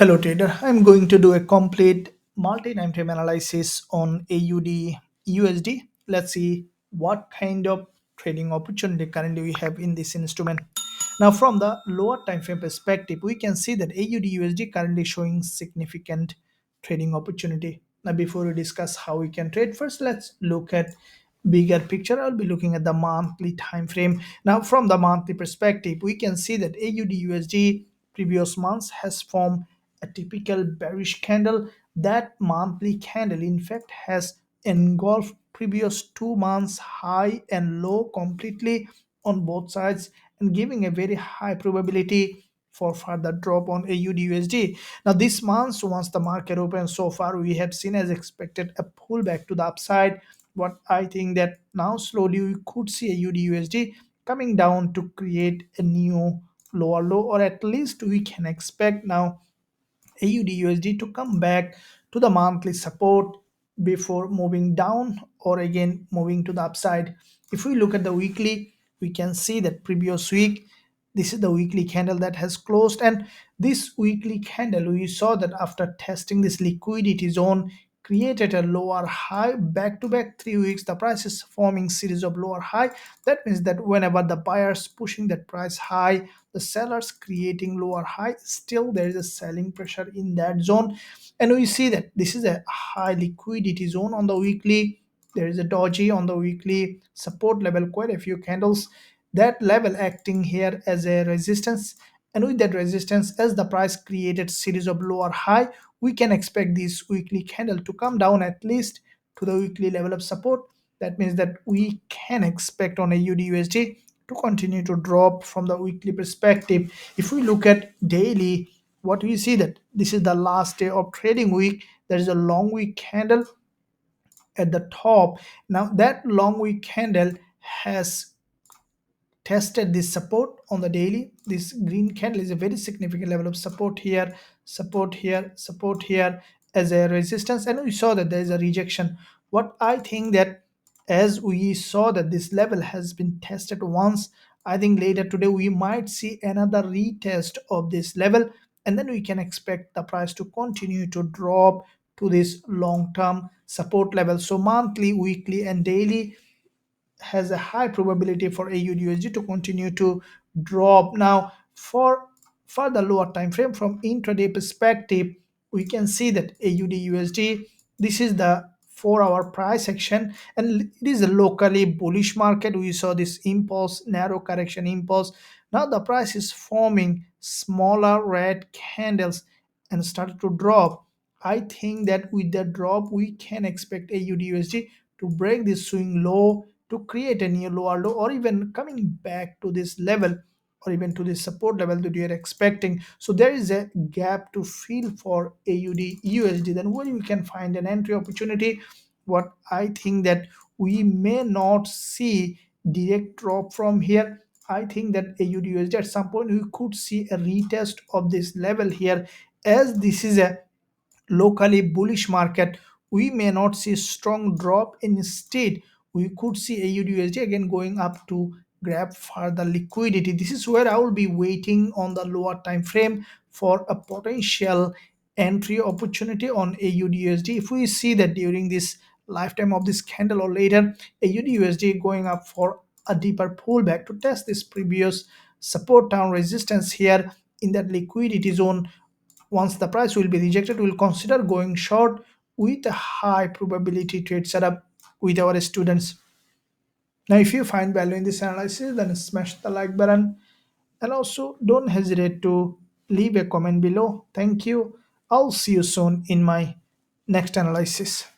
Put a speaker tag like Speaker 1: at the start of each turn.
Speaker 1: Hello trader, I'm going to do a complete multi-time frame analysis on AUD USD. Let's see what kind of trading opportunity currently we have in this instrument. Now from the lower time frame perspective, we can see that AUD USD currently showing significant trading opportunity. Now before we discuss how we can trade, first let's look at bigger picture. I'll be looking at the monthly time frame. Now from the monthly perspective, we can see that AUD USD previous months has formed a typical bearish candle. That monthly candle in fact has engulfed previous 2 months high and low completely on both sides, and giving a very high probability for further drop on AUD USD. Now this month, once the market opens, so far we have seen as expected a pullback to the upside. What I think that now slowly we could see AUD USD coming down to create a new lower low, or at least we can expect now AUD USD to come back to the monthly support before moving down or again moving to the upside. If we look at the weekly, we can see that previous week, this is the weekly candle that has closed, and this weekly candle we saw that after testing this liquidity zone created a lower high back to back 3 weeks. The price is forming series of lower high. That means that whenever the buyers pushing that price high, the sellers creating lower high, still there is a selling pressure in that zone. And we see that this is a high liquidity zone on the weekly. There is a doji on the weekly support level, quite a few candles, that level acting here as a resistance. And with that resistance, as the price created series of lower high, we can expect this weekly candle to come down at least to the weekly level of support. That means that we can expect on a UDUSD to continue to drop from the weekly perspective. If we look at daily, what we see that this is the last day of trading week. There is a long week candle at the top. Now that long week candle has tested this support on the daily. This green candle is a very significant level of support here, support here, support here as a resistance, and we saw that there is a rejection. What I think that, as we saw that this level has been tested once, I think later today we might see another retest of this level, and then we can expect the price to continue to drop to this long-term support level. So monthly, weekly, and daily has a high probability for AUDUSD to continue to drop. Now, for the lower time frame from intraday perspective, we can see that AUDUSD, this is the 4-hour price action, and it is a locally bullish market. We saw this impulse, narrow correction impulse. Now the price is forming smaller red candles and started to drop. I think that with the drop, we can expect AUDUSD to break this swing low to create a new lower low, or even coming back to this level, or even to this support level that you are expecting. So there is a gap to fill for AUD USD. Then where you can find an entry opportunity, what I think that we may not see direct drop from here. I think that AUD USD at some point we could see a retest of this level here, as this is a locally bullish market. We may not see strong drop. Instead, we could see AUDUSD again going up to grab further liquidity. This is where I will be waiting on the lower time frame for a potential entry opportunity on AUDUSD. If we see that during this lifetime of this candle or later, AUDUSD going up for a deeper pullback to test this previous support down resistance here in that liquidity zone. Once the price will be rejected, we'll consider going short with a high probability trade setup with our students. Now, if you find value in this analysis, then smash the like button, and also don't hesitate to leave a comment below. Thank you. I'll see you soon in my next analysis.